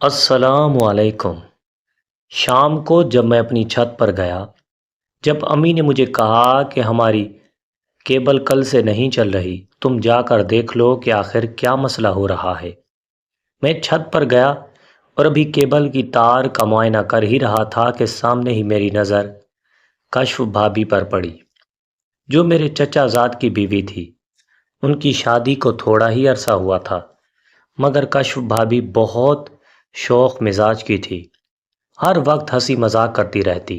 السلام علیکم۔ شام کو جب میں اپنی چھت پر گیا، جب امی نے مجھے کہا کہ ہماری کیبل کل سے نہیں چل رہی، تم جا کر دیکھ لو کہ آخر کیا مسئلہ ہو رہا ہے۔ میں چھت پر گیا اور ابھی کیبل کی تار کا معائنہ کر ہی رہا تھا کہ سامنے ہی میری نظر کشف بھابھی پر پڑی، جو میرے چچا زاد کی بیوی تھی۔ ان کی شادی کو تھوڑا ہی عرصہ ہوا تھا، مگر کشف بھابھی بہت شوخ مزاج کی تھی، ہر وقت ہنسی مذاق کرتی رہتی۔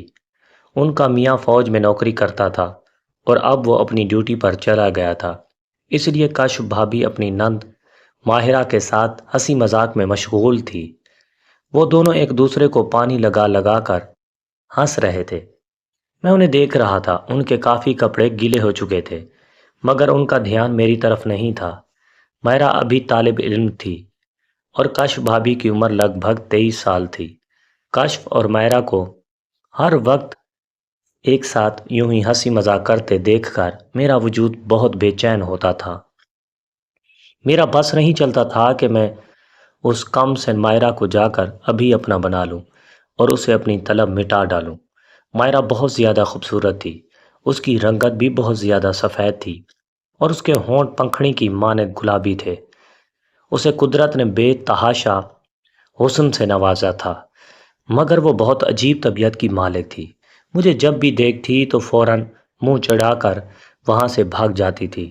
ان کا میاں فوج میں نوکری کرتا تھا اور اب وہ اپنی ڈیوٹی پر چلا گیا تھا، اس لیے کشف بھابھی اپنی نند ماہرہ کے ساتھ ہنسی مذاق میں مشغول تھی۔ وہ دونوں ایک دوسرے کو پانی لگا لگا کر ہنس رہے تھے۔ میں انہیں دیکھ رہا تھا، ان کے کافی کپڑے گیلے ہو چکے تھے، مگر ان کا دھیان میری طرف نہیں تھا۔ ماہرہ ابھی طالب علم تھی اور کشف بھابھی کی عمر لگ بھگ 23 سال تھی۔ کشف اور ماہرہ کو ہر وقت ایک ساتھ یوں ہی ہنسی مذاق کرتے دیکھ کر میرا وجود بہت بے چین ہوتا تھا۔ میرا بس نہیں چلتا تھا کہ میں اس کم سن ماہرہ کو جا کر ابھی اپنا بنا لوں اور اسے اپنی طلب مٹا ڈالوں۔ ماہرہ بہت زیادہ خوبصورت تھی، اس کی رنگت بھی بہت زیادہ سفید تھی اور اس کے ہونٹ پنکھڑی کی مانند گلابی تھے۔ اسے قدرت نے بے تحاشا حسن سے نوازا تھا، مگر وہ بہت عجیب طبیعت کی مالک تھی۔ مجھے جب بھی دیکھتی تو فوراً منہ چڑھا کر وہاں سے بھاگ جاتی تھی۔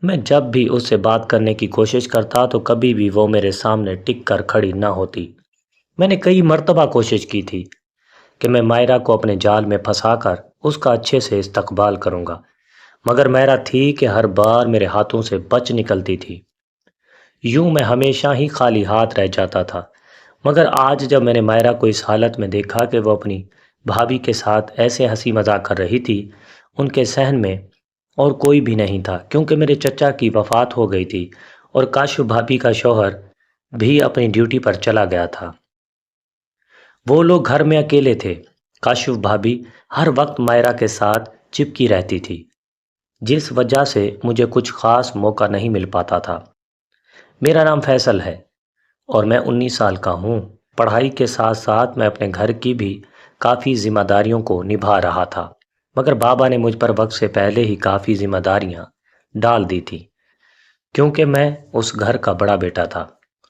میں جب بھی اس سے بات کرنے کی کوشش کرتا تو کبھی بھی وہ میرے سامنے ٹک کر کھڑی نہ ہوتی۔ میں نے کئی مرتبہ کوشش کی تھی کہ میں ماہرہ کو اپنے جال میں پھنسا کر اس کا اچھے سے استقبال کروں گا، مگر ماہرہ تھی کہ ہر بار میرے ہاتھوں سے بچ نکلتی تھی۔ یوں میں ہمیشہ ہی خالی ہاتھ رہ جاتا تھا، مگر آج جب میں نے ماہرہ کو اس حالت میں دیکھا کہ وہ اپنی بھابھی کے ساتھ ایسے ہنسی مذاق کر رہی تھی، ان کے صحن میں اور کوئی بھی نہیں تھا، کیونکہ میرے چچا کی وفات ہو گئی تھی اور کاشف بھابھی کا شوہر بھی اپنی ڈیوٹی پر چلا گیا تھا۔ وہ لوگ گھر میں اکیلے تھے۔ کاشف بھابھی ہر وقت ماہرہ کے ساتھ چپکی رہتی تھی، جس وجہ سے مجھے کچھ خاص موقع نہیں مل پاتا تھا۔ میرا نام فیصل ہے اور میں 19 سال کا ہوں۔ پڑھائی کے ساتھ ساتھ میں اپنے گھر کی بھی کافی ذمہ داریوں کو نبھا رہا تھا، مگر بابا نے مجھ پر وقت سے پہلے ہی کافی ذمہ داریاں ڈال دی تھی، کیونکہ میں اس گھر کا بڑا بیٹا تھا۔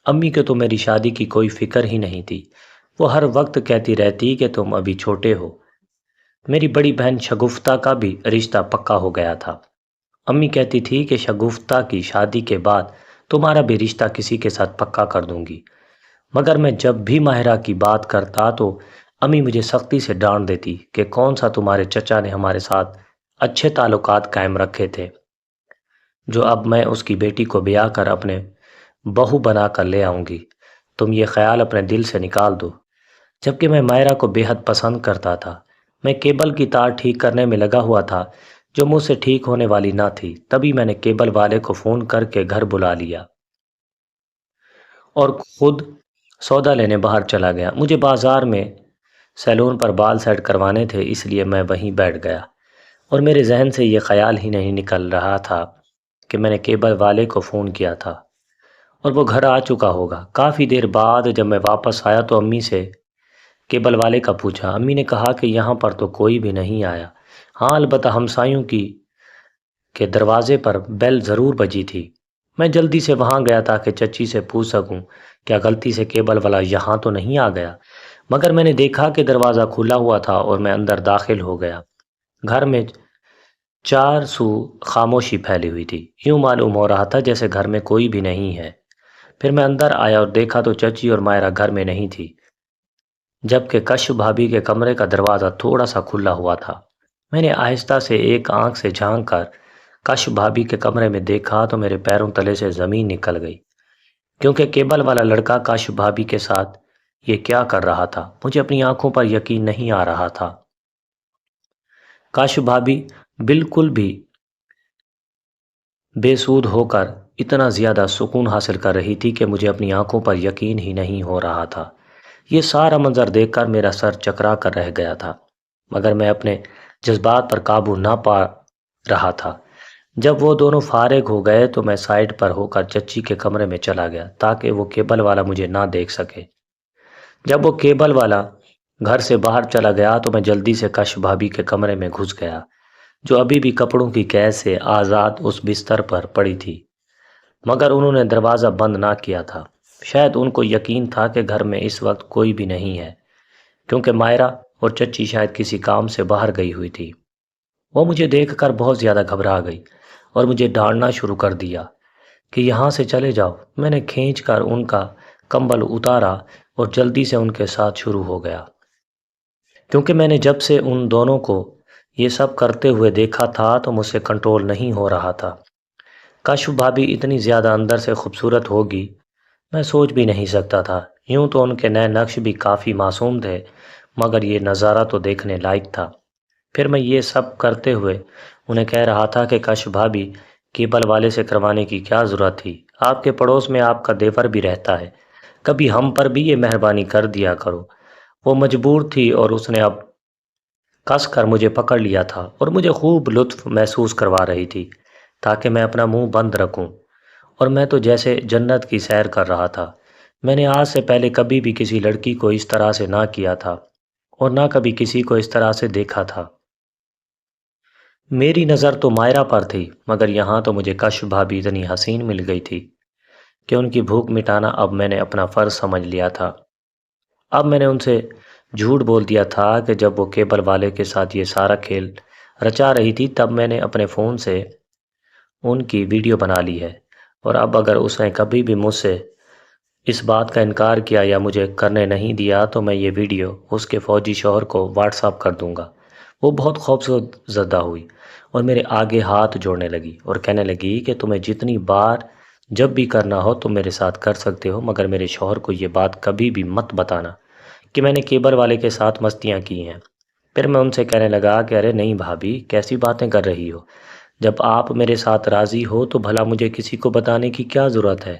امی کو تو میری شادی کی کوئی فکر ہی نہیں تھی، وہ ہر وقت کہتی رہتی کہ تم ابھی چھوٹے ہو۔ میری بڑی بہن شگفتہ کا بھی رشتہ پکا ہو گیا تھا۔ امی کہتی تھی کہ شگفتہ کی شادی کے بعد تمہارا بھی رشتہ کسی کے ساتھ پکا کر دوں گی، مگر میں جب بھی ماہرہ کی بات کرتا تو امی مجھے سختی سے ڈانٹ دیتی کہ کون سا تمہارے چچا نے ہمارے ساتھ اچھے تعلقات قائم رکھے تھے، جو اب میں اس کی بیٹی کو بیاہ کر اپنے بہو بنا کر لے آؤں گی۔ تم یہ خیال اپنے دل سے نکال دو۔ جبکہ میں ماہرہ کو بے حد پسند کرتا تھا۔ میں کیبل کی تار ٹھیک کرنے میں لگا ہوا تھا جو مجھ سے ٹھیک ہونے والی نہ تھی، تبھی میں نے کیبل والے کو فون کر کے گھر بلا لیا اور خود سودا لینے باہر چلا گیا۔ مجھے بازار میں سیلون پر بال سیٹ کروانے تھے، اس لیے میں وہیں بیٹھ گیا اور میرے ذہن سے یہ خیال ہی نہیں نکل رہا تھا کہ میں نے کیبل والے کو فون کیا تھا اور وہ گھر آ چکا ہوگا۔ کافی دیر بعد جب میں واپس آیا تو امی سے کیبل والے کا پوچھا۔ امی نے کہا کہ یہاں پر تو کوئی بھی نہیں آیا، ہاں البتہ ہمسایوں کی کے دروازے پر بیل ضرور بجی تھی۔ میں جلدی سے وہاں گیا تاکہ چچی سے پوچھ سکوں کیا غلطی سے کیبل والا یہاں تو نہیں آ گیا، مگر میں نے دیکھا کہ دروازہ کھلا ہوا تھا اور میں اندر داخل ہو گیا۔ گھر میں چار سو خاموشی پھیلی ہوئی تھی، یوں معلوم ہو رہا تھا جیسے گھر میں کوئی بھی نہیں ہے۔ پھر میں اندر آیا اور دیکھا تو چچی اور ماہرہ گھر میں نہیں تھی، جبکہ کشف بھابھی کے کمرے کا دروازہ تھوڑا سا کھلا ہوا تھا۔ میں نے آہستہ سے ایک آنکھ سے جھانک کر کشف بھابھی کے کمرے میں دیکھا تو میرے پیروں تلے سے زمین نکل گئی، کیونکہ کیبل والا لڑکا کشف بھابھی کے ساتھ یہ کیا کر رہا تھا، مجھے اپنی آنکھوں پر یقین نہیں آ رہا تھا۔ کشف بھابھی بالکل بھی بے سود ہو کر اتنا زیادہ سکون حاصل کر رہی تھی کہ مجھے اپنی آنکھوں پر یقین ہی نہیں ہو رہا تھا۔ یہ سارا منظر دیکھ کر میرا سر چکرا کر رہ گیا تھا، مگر میں اپنے جذبات پر قابو نہ پا رہا تھا۔ جب وہ دونوں فارغ ہو گئے تو میں سائڈ پر ہو کر چچی کے کمرے میں چلا گیا تاکہ وہ کیبل والا مجھے نہ دیکھ سکے۔ جب وہ کیبل والا گھر سے باہر چلا گیا تو میں جلدی سے کش بھابھی کے کمرے میں گھس گیا، جو ابھی بھی کپڑوں کی قید سے آزاد اس بستر پر پڑی تھی، مگر انہوں نے دروازہ بند نہ کیا تھا۔ شاید ان کو یقین تھا کہ گھر میں اس وقت کوئی بھی نہیں ہے، کیونکہ مائرہ اور چچی شاید کسی کام سے باہر گئی ہوئی تھی۔ وہ مجھے دیکھ کر بہت زیادہ گھبرا گئی اور مجھے ڈانٹنا شروع کر دیا کہ یہاں سے چلے جاؤ۔ میں نے کھینچ کر ان کا کمبل اتارا اور جلدی سے ان کے ساتھ شروع ہو گیا، کیونکہ میں نے جب سے ان دونوں کو یہ سب کرتے ہوئے دیکھا تھا تو مجھ سے کنٹرول نہیں ہو رہا تھا۔ کشف بھابھی اتنی زیادہ اندر سے خوبصورت ہوگی میں سوچ بھی نہیں سکتا تھا۔ یوں تو ان کے نئے نقش بھی کافی معصوم تھے، مگر یہ نظارہ تو دیکھنے لائق تھا۔ پھر میں یہ سب کرتے ہوئے انہیں کہہ رہا تھا کہ کشف بھابھی، کیبل والے سے کروانے کی کیا ضرورت تھی؟ آپ کے پڑوس میں آپ کا دیور بھی رہتا ہے، کبھی ہم پر بھی یہ مہربانی کر دیا کرو۔ وہ مجبور تھی اور اس نے اب کس کر مجھے پکڑ لیا تھا اور مجھے خوب لطف محسوس کروا رہی تھی تاکہ میں اپنا منہ بند رکھوں، اور میں تو جیسے جنت کی سیر کر رہا تھا۔ میں نے آج سے پہلے کبھی بھی کسی لڑکی کو اس طرح سے نہ کیا تھا اور نہ کبھی کسی کو اس طرح سے دیکھا تھا۔ میری نظر تو مائرہ پر تھی، مگر یہاں تو مجھے کشف بھابھی اتنی حسین مل گئی تھی کہ ان کی بھوک مٹانا اب میں نے اپنا فرض سمجھ لیا تھا۔ اب میں نے ان سے جھوٹ بول دیا تھا کہ جب وہ کیبل والے کے ساتھ یہ سارا کھیل رچا رہی تھی تب میں نے اپنے فون سے ان کی ویڈیو بنا لی ہے، اور اب اگر اس نے کبھی بھی مجھ سے اس بات کا انکار کیا یا مجھے کرنے نہیں دیا تو میں یہ ویڈیو اس کے فوجی شوہر کو واٹس ایپ کر دوں گا۔ وہ بہت خوفزدہ زدہ ہوئی اور میرے آگے ہاتھ جوڑنے لگی اور کہنے لگی کہ تمہیں جتنی بار جب بھی کرنا ہو تم میرے ساتھ کر سکتے ہو، مگر میرے شوہر کو یہ بات کبھی بھی مت بتانا کہ میں نے کیبل والے کے ساتھ مستیاں کی ہیں۔ پھر میں ان سے کہنے لگا کہ ارے نہیں بھابھی، کیسی باتیں کر رہی ہو؟ جب آپ میرے ساتھ راضی ہو تو بھلا مجھے کسی کو بتانے کی کیا ضرورت ہے؟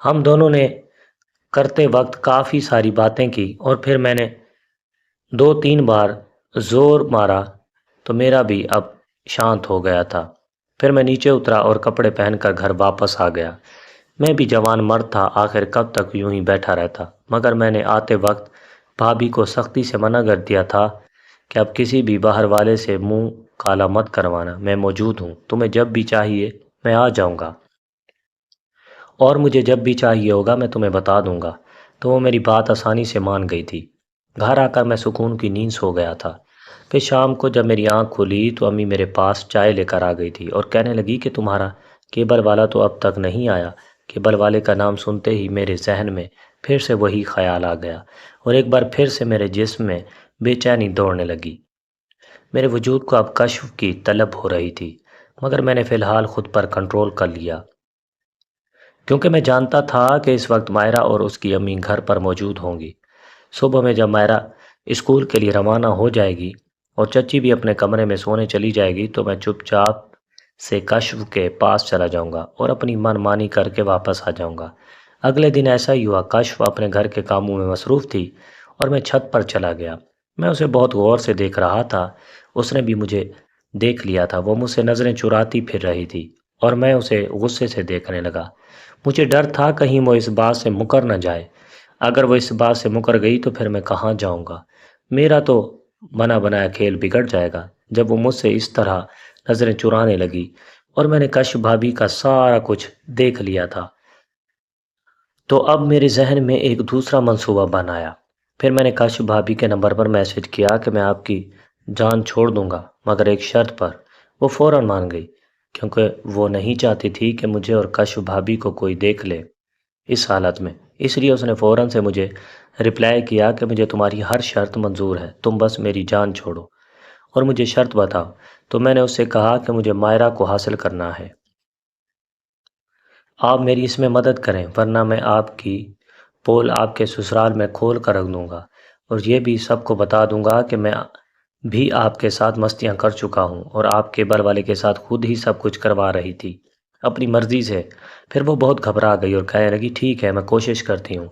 ہم دونوں نے کرتے وقت کافی ساری باتیں کی اور پھر میں نے 2-3 بار زور مارا تو میرا بھی اب شانت ہو گیا تھا۔ پھر میں نیچے اترا اور کپڑے پہن کر گھر واپس آ گیا۔ میں بھی جوان مرد تھا، آخر کب تک یوں ہی بیٹھا رہتا، مگر میں نے آتے وقت بھابھی کو سختی سے منع کر دیا تھا کہ اب کسی بھی باہر والے سے منہ کالا مت کروانا، میں موجود ہوں، تمہیں جب بھی چاہیے میں آ جاؤں گا، اور مجھے جب بھی چاہیے ہوگا میں تمہیں بتا دوں گا۔ تو وہ میری بات آسانی سے مان گئی تھی۔ گھر آ کر میں سکون کی نیند سو گیا تھا۔ پھر شام کو جب میری آنکھ کھلی تو امی میرے پاس چائے لے کر آ گئی تھی اور کہنے لگی کہ تمہارا کیبل والا تو اب تک نہیں آیا۔ کیبل والے کا نام سنتے ہی میرے ذہن میں پھر سے وہی خیال آ گیا اور ایک بار پھر سے میرے جسم میں بے چینی دوڑنے لگی۔ میرے وجود کو اب کشف کی طلب ہو رہی تھی، مگر میں نے فی الحال خود پر کنٹرول کر لیا، کیونکہ میں جانتا تھا کہ اس وقت مائرہ اور اس کی امی گھر پر موجود ہوں گی۔ صبح میں جب مائرہ اسکول کے لیے روانہ ہو جائے گی اور چچی بھی اپنے کمرے میں سونے چلی جائے گی تو میں چپ چاپ سے کشف کے پاس چلا جاؤں گا اور اپنی من مانی کر کے واپس آ جاؤں گا۔ اگلے دن ایسا ہی ہوا۔ کشف اپنے گھر کے کاموں میں مصروف تھی اور میں چھت پر چلا گیا۔ میں اسے بہت غور سے دیکھ رہا تھا، اس نے بھی مجھے دیکھ لیا تھا۔ وہ مجھ سے نظریں چراتی پھر رہی تھی اور میں اسے غصے سے دیکھنے لگا۔ مجھے ڈر تھا کہیں وہ اس بات سے مکر نہ جائے۔ اگر وہ اس بات سے مکر گئی تو پھر میں کہاں جاؤں گا؟ میرا تو بنا بنایا کھیل بگڑ جائے گا۔ جب وہ مجھ سے اس طرح نظریں چرانے لگی اور میں نے کشف بھابھی کا سارا کچھ دیکھ لیا تھا تو اب میرے ذہن میں ایک دوسرا منصوبہ بنایا۔ پھر میں نے کشف بھابھی کے نمبر پر میسج کیا کہ میں آپ کی جان چھوڑ دوں گا، مگر ایک شرط پر۔ وہ فوراً مان گئی، کیونکہ وہ نہیں چاہتی تھی کہ مجھے اور کشف بھابھی کو کوئی دیکھ لے اس حالت میں۔ اس لیے اس نے فوراً سے مجھے رپلائی کیا کہ مجھے تمہاری ہر شرط منظور ہے، تم بس میری جان چھوڑو اور مجھے شرط بتاؤ۔ تو میں نے اس سے کہا کہ مجھے مائرہ کو حاصل کرنا ہے، آپ میری اس میں مدد کریں، ورنہ میں آپ کی پول آپ کے سسرال میں کھول کر رکھ دوں گا، اور یہ بھی سب کو بتا دوں گا کہ میں بھی آپ کے ساتھ مستیاں کر چکا ہوں اور آپ کیبل والے کے ساتھ خود ہی سب کچھ کروا رہی تھی اپنی مرضی سے۔ پھر وہ بہت گھبرا گئی اور کہنے لگی ٹھیک ہے، میں کوشش کرتی ہوں،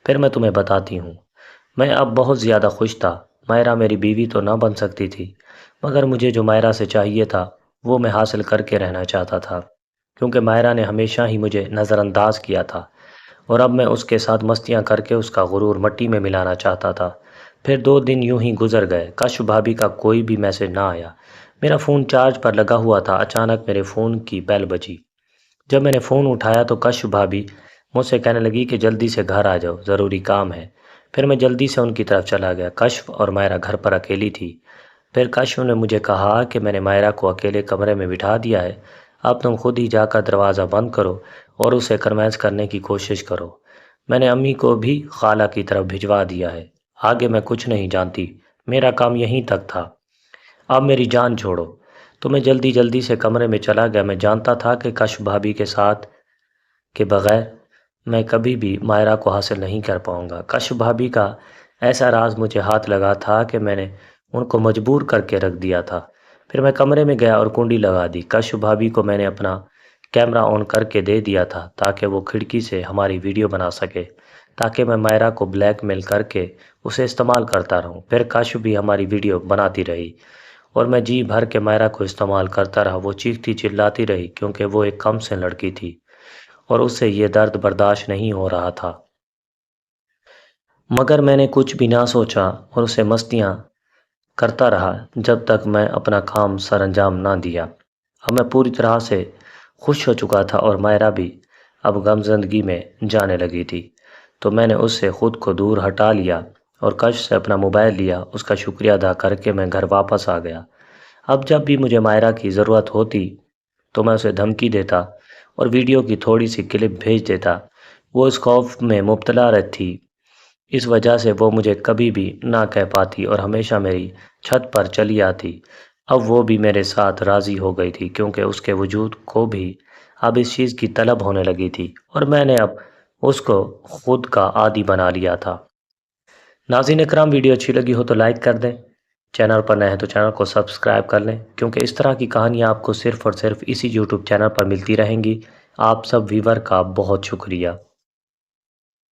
پھر میں تمہیں بتاتی ہوں۔ میں اب بہت زیادہ خوش تھا۔ مائرہ میری بیوی تو نہ بن سکتی تھی، مگر مجھے جو مائرہ سے چاہیے تھا وہ میں حاصل کر کے رہنا چاہتا تھا، کیونکہ مائرہ نے ہمیشہ ہی مجھے نظر انداز کیا تھا اور اب میں اس کے ساتھ مستیاں کر کے اس کا غرور مٹی میں ملانا چاہتا تھا۔ پھر 2 دن یوں ہی گزر گئے، کشف بھابی کا کوئی بھی میسج نہ آیا۔ میرا فون چارج پر لگا ہوا تھا، اچانک میرے فون کی بیل بجی۔ جب میں نے فون اٹھایا تو کشف بھابی مجھ سے کہنے لگی کہ جلدی سے گھر آ جاؤ، ضروری کام ہے۔ پھر میں جلدی سے ان کی طرف چلا گیا۔ کشف اور مائرہ گھر پر اکیلی تھی۔ پھر کشف نے مجھے کہا کہ میں نے مائرہ کو اکیلے کمرے میں بٹھا دیا ہے، اب تم خود ہی جا کر دروازہ بند کرو اور اسے کنوینس کرنے کی کوشش کرو۔ میں نے امی کو بھی خالہ کی طرف بھجوا دیا ہے، آگے میں کچھ نہیں جانتی، میرا کام یہیں تک تھا، اب میری جان چھوڑو۔ تو میں جلدی سے کمرے میں چلا گیا۔ میں جانتا تھا کہ کشف بھابی کے ساتھ کے بغیر میں کبھی بھی مائرہ کو حاصل نہیں کر پاؤں گا۔ کشف بھابی کا ایسا راز مجھے ہاتھ لگا تھا کہ میں نے ان کو مجبور کر کے رکھ دیا تھا۔ پھر میں کمرے میں گیا اور کنڈی لگا دی۔ کشف بھابی کو میں نے اپنا کیمرہ آن کر کے دے دیا تھا تاکہ وہ کھڑکی سے ہماری ویڈیو بنا سکے، تاکہ میں مائرہ کو بلیک میل کر کے اسے استعمال کرتا رہوں۔ پھر کشف بھی ہماری ویڈیو بناتی رہی اور میں جی بھر کے مائرہ کو استعمال کرتا رہا۔ وہ چیختی چلاتی رہی کیونکہ وہ ایک کم سن لڑکی تھی اور اس سے یہ درد برداشت نہیں ہو رہا تھا۔ مگر میں نے کچھ بھی نہ سوچا اور اسے مستیاں کرتا رہا جب تک میں اپنا کام سر انجام نہ دیا۔ اب میں پوری طرح سے خوش ہو چکا تھا اور مائرہ بھی اب غم زندگی میں جانے لگی تھی، تو میں نے اس سے خود کو دور ہٹا لیا اور کشف سے اپنا موبائل لیا۔ اس کا شکریہ ادا کر کے میں گھر واپس آ گیا۔ اب جب بھی مجھے مائرہ کی ضرورت ہوتی تو میں اسے دھمکی دیتا اور ویڈیو کی تھوڑی سی کلپ بھیج دیتا۔ وہ اس خوف میں مبتلا رہتی، اس وجہ سے وہ مجھے کبھی بھی نہ کہہ پاتی اور ہمیشہ میری چھت پر چلی آتی۔ اب وہ بھی میرے ساتھ راضی ہو گئی تھی کیونکہ اس کے وجود کو بھی اب اس چیز کی طلب ہونے لگی تھی اور میں نے اب اس کو خود کا عادی بنا لیا تھا۔ ناظرین اکرام، ویڈیو اچھی لگی ہو تو لائک کر دیں، چینل پر نئے ہیں تو چینل کو سبسکرائب کر لیں کیونکہ اس طرح کی کہانیاں آپ کو صرف اور صرف اسی یوٹیوب چینل پر ملتی رہیں گی۔ آپ سب ویور کا بہت شکریہ۔